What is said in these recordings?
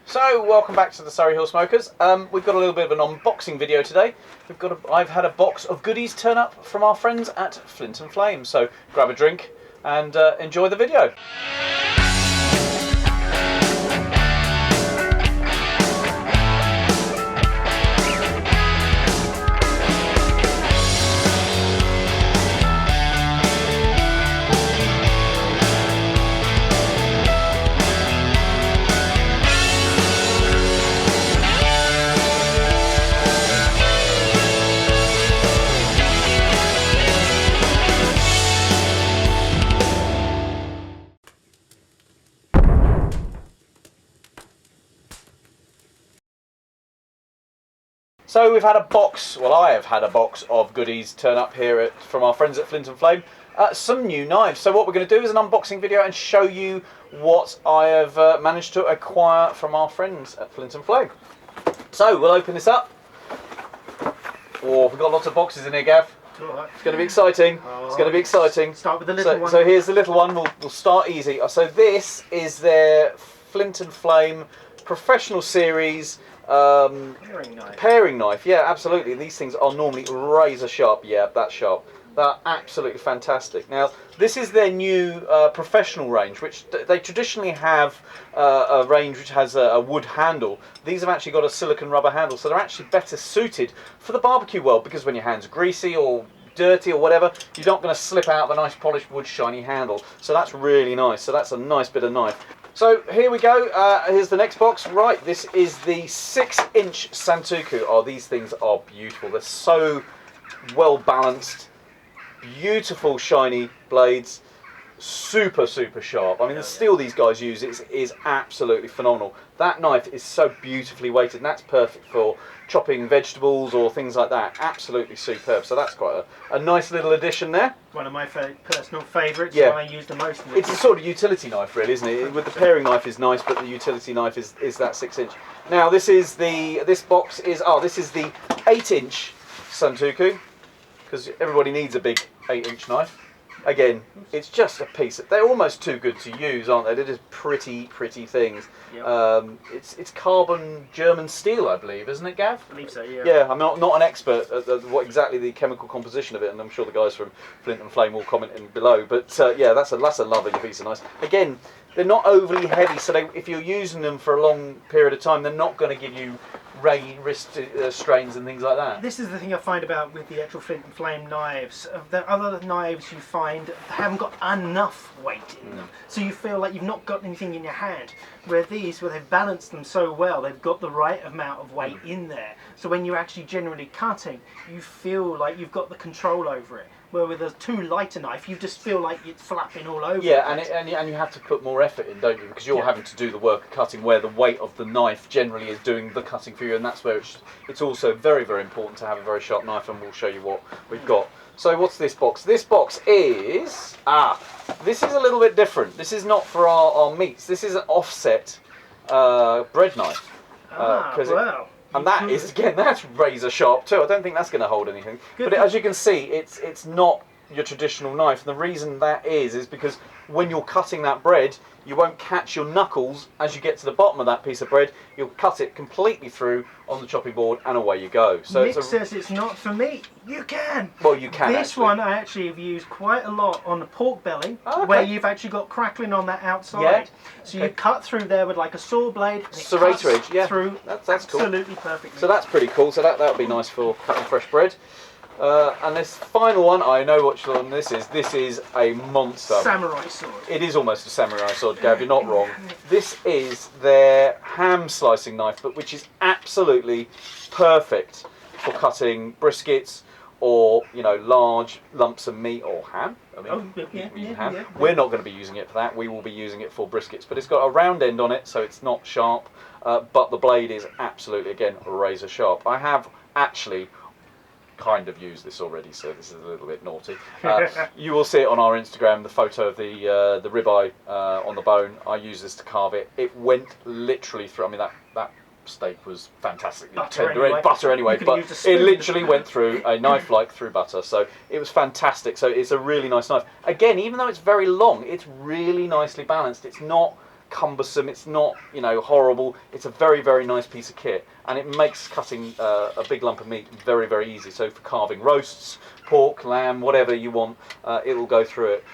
So, welcome back to the Surrey Hill Smokers. We've got a little bit of an unboxing video today. I've had a box of goodies turn up from our friends at Flint and Flame. So, grab a drink and enjoy the video. So we've had a box, well I have had a box of goodies turn up here from our friends at Flint and Flame. Some new knives. So what we're going to do is an unboxing video and show you what I have managed to acquire from our friends at Flint and Flame. So we'll open this up. Oh, we've got lots of boxes in here, Gav. It's going to be exciting. It's going to be exciting. Start with the little one. So here's the little one. We'll start easy. So this is their Flint and Flame Professional Series paring knife. Yeah, absolutely. These things are normally razor sharp. Yeah, that's sharp. They're absolutely fantastic. Now, this is their new professional range, which they traditionally have a range which has a wood handle. These have actually got a silicone rubber handle, so they're actually better suited for the barbecue world, because when your hands are greasy or dirty or whatever, you're not going to slip out of a nice polished wood shiny handle. So that's really nice. So that's a nice bit of knife. So here we go, here's the next box. Right, this is the 6-inch Santoku. Oh, these things are beautiful. They're so well balanced, beautiful shiny blades, super sharp. I mean, the steel these guys use is absolutely phenomenal. That knife is so beautifully weighted, and that's perfect for chopping vegetables or things like that. Absolutely superb. So that's quite a nice little addition there. One of my personal favourites. Yeah. One I use the most. It's a sort of utility knife, really, isn't it? With the paring knife is nice, but the utility knife is that 6-inch. Now this is the 8-inch Santoku, because everybody needs a big 8-inch knife. Again, it's just a piece. They're almost too good to use, aren't they? They're just pretty things. Yep. It's carbon German steel, I believe, isn't it, Gav? I believe so, yeah. Yeah, I'm not an expert at what exactly the chemical composition of it, and I'm sure the guys from Flint and Flame will comment in below. But yeah, that's a lovely piece of knife. Again, they're not overly heavy, so if you're using them for a long period of time, they're not going to give you wrist strains and things like that. This is the thing I find about with the actual Flint and Flame knives. The other knives you find haven't got enough weight in them, so you feel like you've not got anything in your hand. Where these, where they've balanced them so well, they've got the right amount of weight in there. So when you're actually generally cutting, you feel like you've got the control over it. Where with a too lighter knife, you just feel like it's flapping all over. Yeah, and you have to put more effort in, don't you? Because you're having to do the work of cutting, where the weight of the knife generally is doing the cutting for you, and that's where it's also very important to have a very sharp knife, and we'll show you what we've got. So what's this box? This box is, this is a little bit different. This is not for our meats. This is an offset bread knife. Wow. And that is, again, that's razor sharp too. I don't think that's going to hold anything. But as you can see, it's not your traditional knife. And the reason that is because when you're cutting that bread, you won't catch your knuckles as you get to the bottom of that piece of bread. You'll cut it completely through on the chopping board, and away you go. So Nick says it's not for me. You can. Well, you can. This one I actually have used quite a lot on the pork belly, where you've actually got crackling on that outside. Yeah. So you cut through there with like a saw blade. And serrator edge, yeah. Through that's cool. Absolutely perfect. So that's pretty cool. So that would be nice for cutting fresh bread. And this final one, I know what one this is. This is a monster. Samurai sword. It is almost a samurai sword, Gav, you're not wrong. This is their ham slicing knife, but which is absolutely perfect for cutting briskets or, you know, large lumps of meat or ham. I mean, ham. We're not going to be using it for that. We will be using it for briskets. But it's got a round end on it, so it's not sharp. But the blade is absolutely, again, razor sharp. I have actually kind of used this already, so this is a little bit naughty. You will see it on our Instagram, the photo of the ribeye on the bone. I used this to carve it. It went literally through. I mean, that steak was fantastically butter anyway, but it literally went through a knife like through butter. So it was fantastic. So it's a really nice knife. Again, even though it's very long, it's really nicely balanced. It's not cumbersome, it's not, you know, horrible. It's a very, very nice piece of kit, and it makes cutting a big lump of meat very, very easy. So for carving roasts, pork, lamb, whatever you want, it will go through it.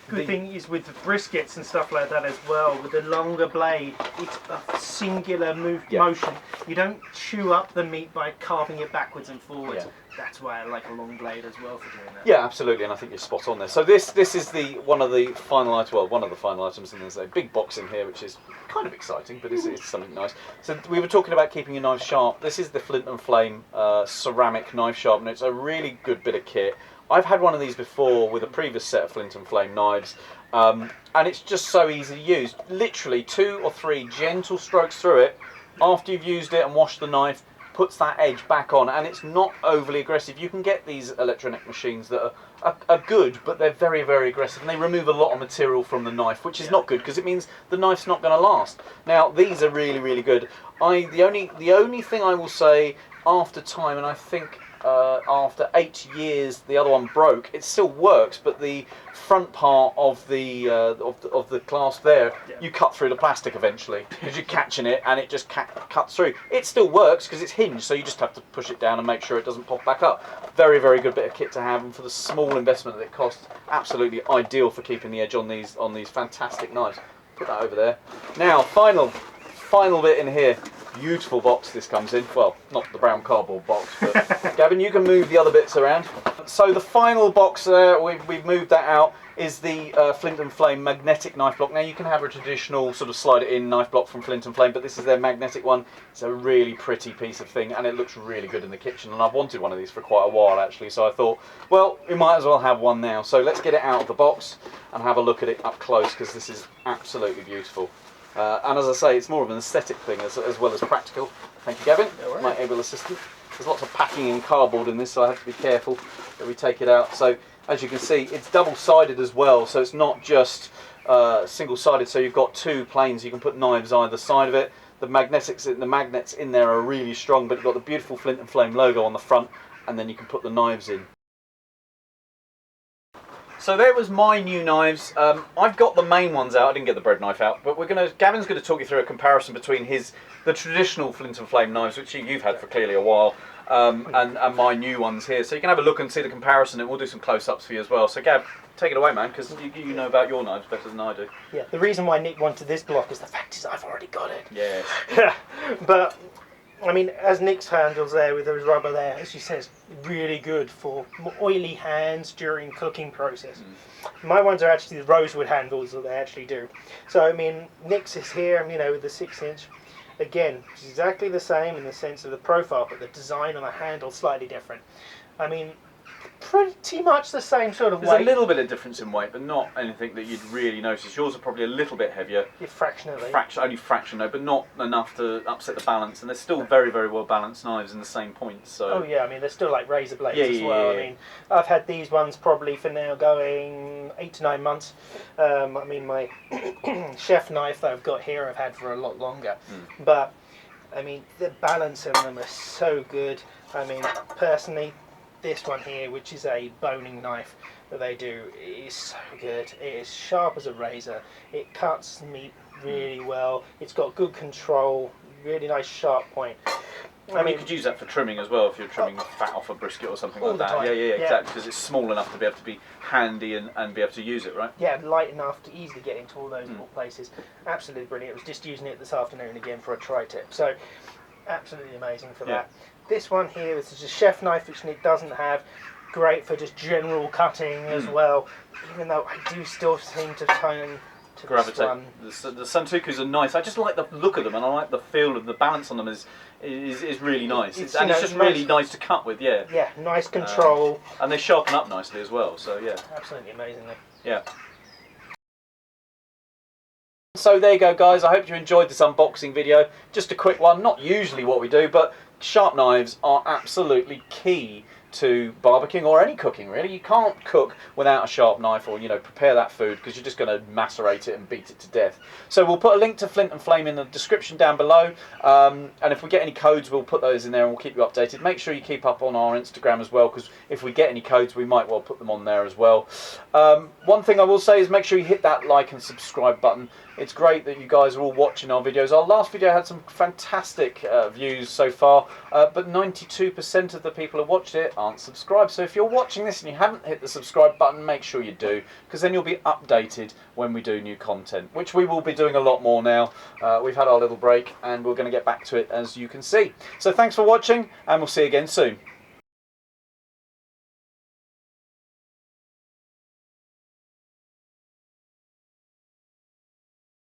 Good thing is with the briskets and stuff like that as well, with the longer blade, it's a singular motion. You don't chew up the meat by carving it backwards and forwards. Yeah. That's why I like a long blade as well for doing that. Yeah, absolutely, and I think you're spot on there. So this is one of the final items. Well, one of the final items, and there's a big box in here, which is kind of exciting, but it's something nice. So we were talking about keeping your knife sharp. This is the Flint and Flame ceramic knife sharpener. It's a really good bit of kit. I've had one of these before with a previous set of Flint and Flame knives, and it's just so easy to use. Literally 2 or 3 gentle strokes through it after you've used it and washed the knife, puts that edge back on, and it's not overly aggressive. You can get these electronic machines that are good, but they're very, very aggressive, and they remove a lot of material from the knife, which is not good because it means the knife's not going to last. Now these are really, really good. The only thing I will say after time, and I think after 8 years the other one broke, it still works, but the front part of the clasp there, you cut through the plastic eventually because you're catching it and it just cuts through. It still works because it's hinged, so you just have to push it down and make sure it doesn't pop back up. Very, very good bit of kit to have, and for the small investment that it costs, absolutely ideal for keeping the edge on these fantastic knives. Put that over there. Now final bit in here. Beautiful box this comes in. Well, not the brown cardboard box, but Gavin, you can move the other bits around. So the final box there, we've moved that out, is the Flint and Flame magnetic knife block. Now you can have a traditional sort of slide it in knife block from Flint and Flame, but this is their magnetic one. It's a really pretty piece of thing, and it looks really good in the kitchen, and I've wanted one of these for quite a while actually, so I thought, well, we might as well have one now. So let's get it out of the box and have a look at it up close, because this is absolutely beautiful. And as I say, it's more of an aesthetic thing as well as practical. Thank you, Gavin, my able assistant. There's lots of packing and cardboard in this, so I have to be careful that we take it out. So as you can see, it's double-sided as well, so it's not just single-sided. So you've got 2 planes. You can put knives either side of it. The magnets in there are really strong, but you've got the beautiful Flint and Flame logo on the front, and then you can put the knives in. So there was my new knives. I've got the main ones out. I didn't get the bread knife out, but Gavin's going to talk you through a comparison between the traditional Flint and Flame knives, which you've had for clearly a while, and my new ones here. So you can have a look and see the comparison, and we'll do some close-ups for you as well. So Gav, take it away, man, because you know about your knives better than I do. Yeah, the reason why Nick wanted this block is the fact is I've already got it. Yes. But I mean, as Nick's handles there with those rubber there, as she says, really good for oily hands during cooking process. My ones are actually the rosewood handles that they actually do. So I mean, Nick's is here, you know, with the 6-inch. Again, it's exactly the same in the sense of the profile, but the design on the handle slightly different. I mean, pretty much the same sort of weight. There's a little bit of difference in weight, but not anything that you'd really notice. Yours are probably a little bit heavier. Yeah, fractionally. Only fraction though, but not enough to upset the balance. And they're still very, very well balanced knives in the same points. So. Oh yeah, I mean they're still like razor blades as well. I mean, I've had these ones probably for now going 8 to 9 months. I mean my chef knife that I've got here I've had for a lot longer. But I mean the balance of them are so good. I mean personally, this one here, which is a boning knife that they do, is so good. It is sharp as a razor. It cuts meat really well. It's got good control, really nice sharp point. I mean, you could use that for trimming as well if you're trimming fat off a brisket or something like that. Yeah, exactly. Because it's small enough to be able to be handy and be able to use it, right? Yeah, light enough to easily get into all those little places. Absolutely brilliant. I was just using it this afternoon again for a tri-tip. So, absolutely amazing for that. This one here is just a chef knife, which Nick doesn't have. Great for just general cutting as well. Even though I do still seem to turn to gravitate. This one. The Santokus are nice. I just like the look of them, and I like the feel of the balance on them is really nice. It's just really nice to cut with. Yeah. Yeah, nice control. And they sharpen up nicely as well. So yeah. Absolutely amazingly. Yeah. So there you go, guys. I hope you enjoyed this unboxing video. Just a quick one. Not usually what we do, but sharp knives are absolutely key to barbecuing or any cooking really. You can't cook without a sharp knife, or prepare that food, because you're just going to macerate it and beat it to death. So we'll put a link to Flint and Flame in the description down below, and if we get any codes we'll put those in there and we'll keep you updated. Make sure you keep up on our Instagram as well, because if we get any codes we might well put them on there as well. One thing I will say is make sure you hit that like and subscribe button. It's great that you guys are all watching our videos. Our last video had some fantastic views so far, but 92% of the people who watched it aren't subscribed. So if you're watching this and you haven't hit the subscribe button, make sure you do, because then you'll be updated when we do new content, which we will be doing a lot more now. We've had our little break and we're going to get back to it, as you can see. So thanks for watching, and we'll see you again soon.